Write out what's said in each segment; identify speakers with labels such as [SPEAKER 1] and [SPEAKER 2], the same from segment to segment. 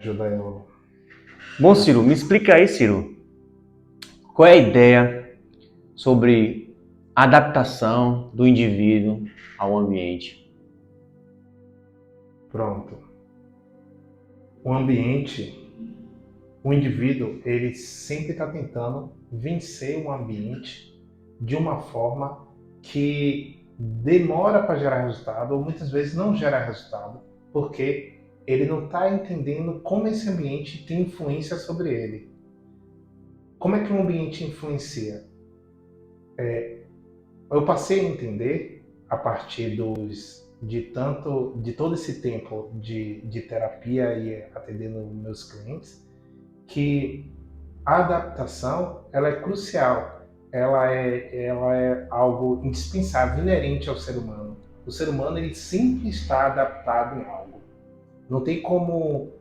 [SPEAKER 1] Ajuda eu.
[SPEAKER 2] Bom, Ciro, me explica aí, Ciro, qual é a ideia sobre adaptação do indivíduo ao ambiente?
[SPEAKER 1] Pronto. O ambiente, o indivíduo, ele sempre está tentando vencer o ambiente de uma forma que demora para gerar resultado, ou muitas vezes não gera resultado, porque ele não está entendendo como esse ambiente tem influência sobre ele. Como é que um ambiente influencia? Eu passei a entender a partir de todo esse tempo de terapia e atendendo meus clientes que a adaptação ela é crucial, ela é algo indispensável, inerente ao ser humano. O ser humano ele sempre está adaptado em algo. Não tem como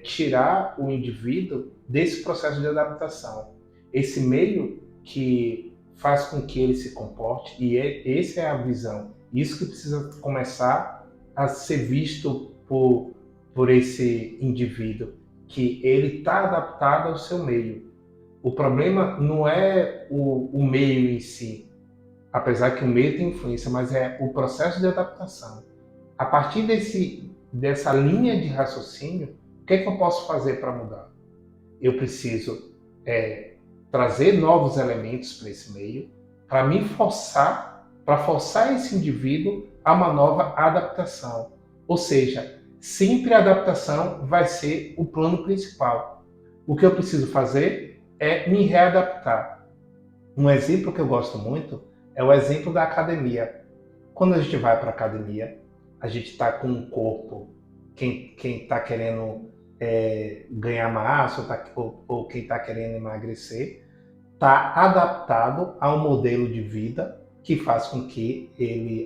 [SPEAKER 1] tirar o indivíduo desse processo de adaptação. Esse meio que faz com que ele se comporte, essa é a visão. Isso que precisa começar a ser visto por esse indivíduo, que ele está adaptado ao seu meio. O problema não é o meio em si, apesar que o meio tem influência, mas é o processo de adaptação. A partir dessa linha de raciocínio, o que é que eu posso fazer para mudar? Eu preciso trazer novos elementos para esse meio, para forçar esse indivíduo a uma nova adaptação. Ou seja, sempre a adaptação vai ser o plano principal. O que eu preciso fazer é me readaptar. Um exemplo que eu gosto muito é o exemplo da academia. Quando a gente vai para a academia, a gente está com um corpo, quem está querendo ganhar massa ou quem está querendo emagrecer, está adaptado a um modelo de vida que faz com que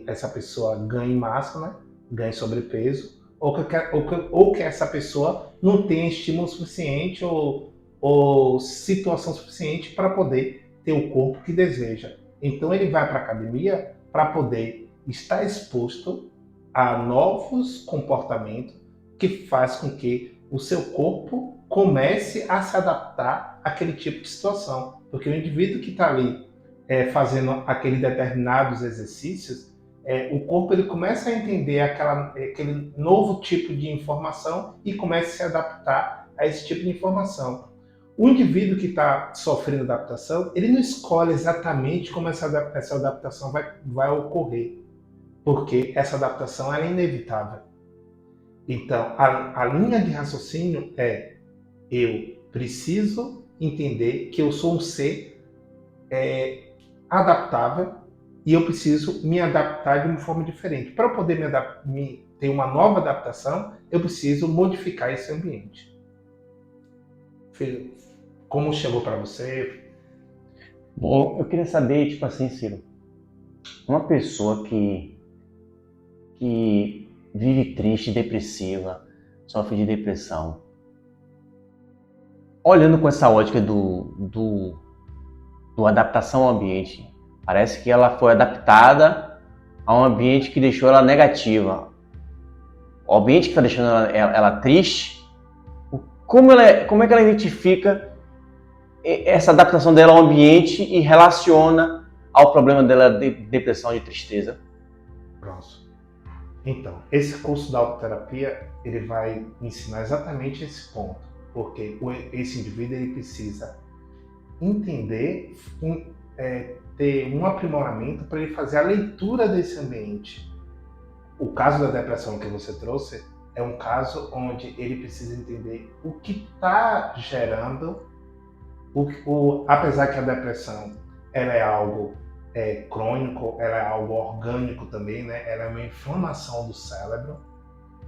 [SPEAKER 1] essa pessoa ganhe massa, né? Ganhe sobrepeso, ou que essa pessoa não tenha estímulo suficiente ou situação suficiente para poder ter o corpo que deseja. Então ele vai para a academia para poder estar exposto a novos comportamentos que faz com que o seu corpo comece a se adaptar àquele tipo de situação. Porque o indivíduo que está ali fazendo aqueles determinados exercícios, o corpo ele começa a entender aquele novo tipo de informação e começa a se adaptar a esse tipo de informação. O indivíduo que está sofrendo adaptação, ele não escolhe exatamente como essa adaptação vai ocorrer, porque essa adaptação é inevitável. Então, a linha de raciocínio é: eu preciso entender que eu sou um ser adaptável e eu preciso me adaptar de uma forma diferente. Para eu poder ter uma nova adaptação, eu preciso modificar esse ambiente. Como chegou para você?
[SPEAKER 2] Bom, eu queria saber, tipo assim, Ciro, uma pessoa que vive triste, depressiva, sofre de depressão, olhando com essa ótica do adaptação ao ambiente, parece que ela foi adaptada a um ambiente que deixou ela negativa. O ambiente que está deixando ela triste, como é que ela identifica essa adaptação dela ao ambiente e relaciona ao problema dela de depressão, de tristeza?
[SPEAKER 1] Pronto. Então, esse curso da autoterapia, ele vai ensinar exatamente esse ponto, porque esse indivíduo ele precisa entender, ter um aprimoramento para ele fazer a leitura desse ambiente. O caso da depressão que você trouxe é um caso onde ele precisa entender o que está gerando, apesar que a depressão ela é algo crônico, ela é algo orgânico também, né? Ela é uma inflamação do cérebro.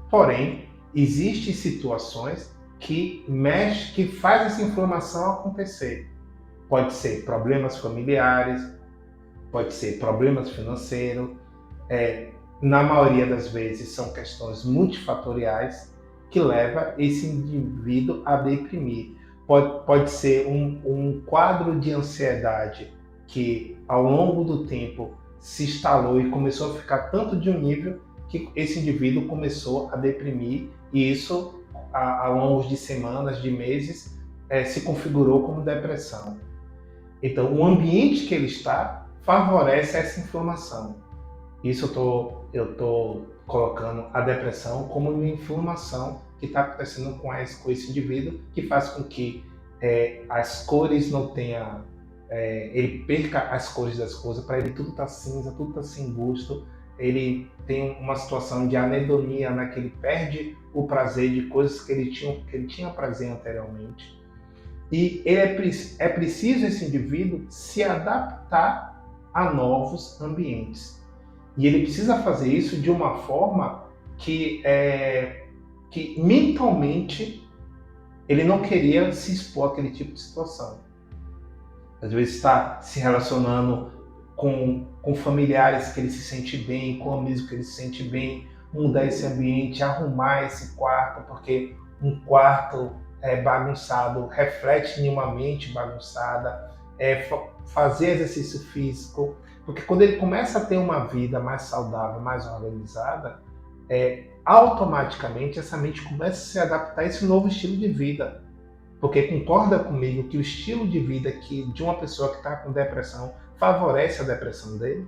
[SPEAKER 1] Porém, existem situações que faz essa inflamação acontecer. Pode ser problemas familiares, pode ser problemas financeiros. Na maioria das vezes são questões multifatoriais que levam esse indivíduo a deprimir. Pode ser um quadro de ansiedade que ao longo do tempo se instalou e começou a ficar tanto de um nível que esse indivíduo começou a deprimir, e isso ao longo de semanas, de meses, se configurou como depressão. Então, o ambiente que ele está favorece essa inflamação. Isso eu tô colocando a depressão como uma inflamação que está acontecendo com esse indivíduo, que faz com que as cores não tenha, ele perca as cores das coisas, para ele tudo está cinza, tudo está sem gosto, ele tem uma situação de anedonia, né, que ele perde o prazer de coisas que ele tinha prazer anteriormente. E é preciso esse indivíduo se adaptar a novos ambientes. E ele precisa fazer isso de uma forma que mentalmente ele não queria se expor àquele tipo de situação. Às vezes está se relacionando com familiares que ele se sente bem, com amigos que ele se sente bem, mudar esse ambiente, arrumar esse quarto, porque um quarto bagunçado reflete em uma mente bagunçada, fazer exercício físico, porque quando ele começa a ter uma vida mais saudável, mais organizada, automaticamente essa mente começa a se adaptar a esse novo estilo de vida. Porque concorda comigo que o estilo de vida de uma pessoa que está com depressão favorece a depressão dele?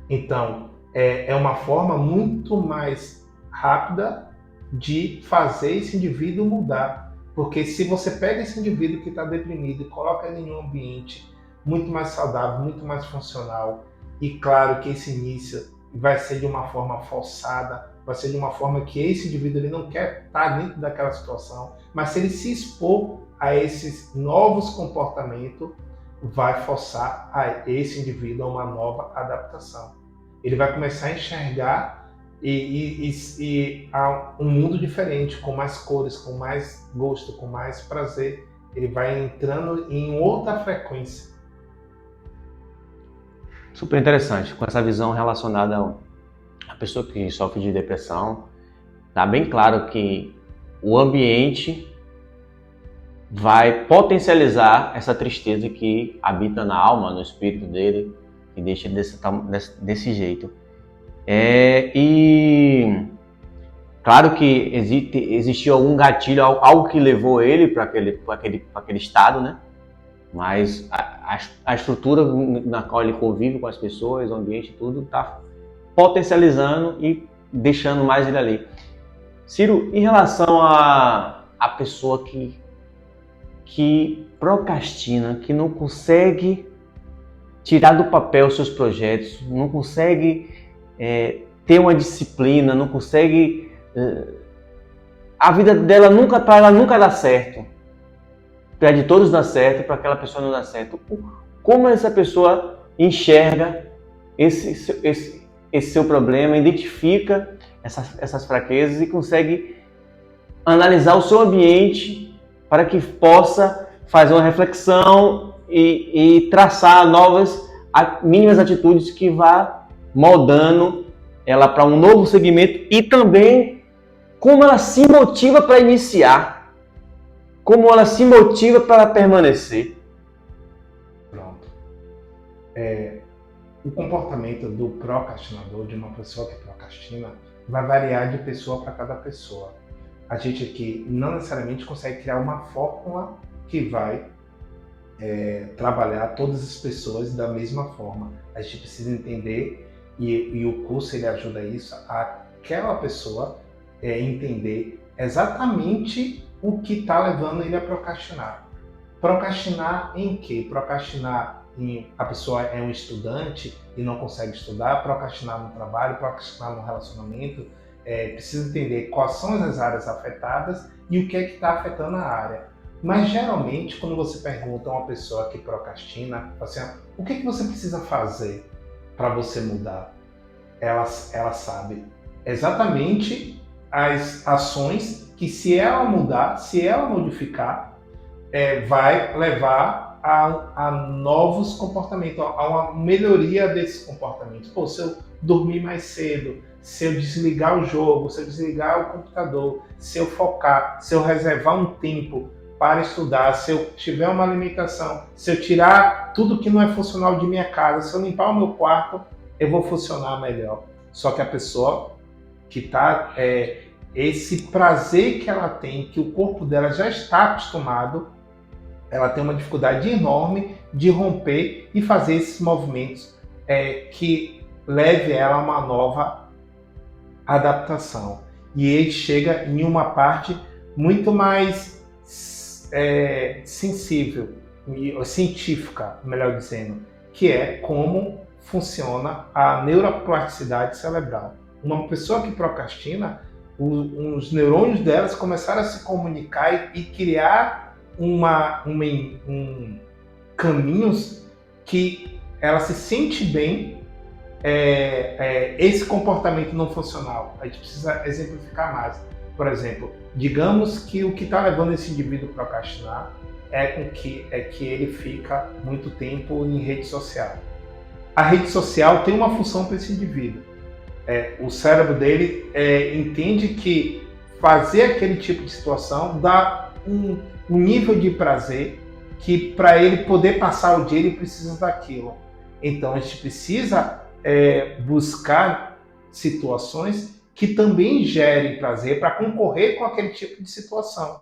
[SPEAKER 1] Então, é uma forma muito mais rápida de fazer esse indivíduo mudar. Porque se você pega esse indivíduo que está deprimido e coloca ele em um ambiente muito mais saudável, muito mais funcional, e claro que esse início vai ser de uma forma forçada, vai ser de uma forma que esse indivíduo ele não quer estar dentro daquela situação, mas se ele se expor a esses novos comportamentos, vai forçar esse indivíduo a uma nova adaptação. Ele vai começar a enxergar a um mundo diferente, com mais cores, com mais gosto, com mais prazer. Ele vai entrando em outra frequência.
[SPEAKER 2] Super interessante, com essa visão relacionada à pessoa que sofre de depressão, tá bem claro que o ambiente vai potencializar essa tristeza que habita na alma, no espírito dele, e deixa desse jeito. E claro que existiu algum gatilho, algo que levou ele para aquele estado, né? Mas a estrutura na qual ele convive com as pessoas, o ambiente, tudo está potencializando e deixando mais ele ali. Ciro, em relação à pessoa que procrastina, que não consegue tirar do papel os seus projetos, não consegue ter uma disciplina, não consegue... a vida dela nunca dá certo. Para de todos dar certo, para aquela pessoa não dar certo. Como essa pessoa enxerga esse seu problema, identifica essas fraquezas e consegue analisar o seu ambiente para que possa fazer uma reflexão e traçar novas mínimas atitudes que vá moldando ela para um novo segmento e também como ela se motiva para iniciar. Como ela se motiva para permanecer.
[SPEAKER 1] Pronto. O comportamento do procrastinador, de uma pessoa que procrastina, vai variar de pessoa para cada pessoa. A gente aqui não necessariamente consegue criar uma fórmula que vai trabalhar todas as pessoas da mesma forma. A gente precisa entender, e o curso ele ajuda isso, aquela pessoa entender exatamente o que está levando ele a procrastinar. Procrastinar em quê? Procrastinar em a pessoa é um estudante e não consegue estudar, procrastinar no trabalho, procrastinar no relacionamento. Precisa entender quais são as áreas afetadas e o que é que está afetando a área. Mas geralmente, quando você pergunta a uma pessoa que procrastina, assim, o que você precisa fazer para você mudar? Ela sabe exatamente as ações que, se ela mudar, se ela modificar, vai levar a novos comportamentos, a uma melhoria desses comportamentos. Pô, se eu dormir mais cedo, se eu desligar o jogo, se eu desligar o computador, se eu focar, se eu reservar um tempo para estudar, se eu tiver uma alimentação, se eu tirar tudo que não é funcional de minha casa, se eu limpar o meu quarto, eu vou funcionar melhor. Só que a pessoa que está esse prazer que ela tem, que o corpo dela já está acostumado, ela tem uma dificuldade enorme de romper e fazer esses movimentos que leve ela a uma nova adaptação. E ele chega em uma parte muito mais sensível, científica, melhor dizendo, que é como funciona a neuroplasticidade cerebral. Uma pessoa que procrastina, os neurônios delas começaram a se comunicar e criar caminhos que ela se sente bem. Esse comportamento não funcional. A gente precisa exemplificar mais. Por exemplo, digamos que o que está levando esse indivíduo a procrastinar é que ele fica muito tempo em rede social. A rede social tem uma função para esse indivíduo. O cérebro dele entende que fazer aquele tipo de situação dá um nível de prazer que, para ele poder passar o dia, ele precisa daquilo. Então a gente precisa buscar situações que também gerem prazer para concorrer com aquele tipo de situação.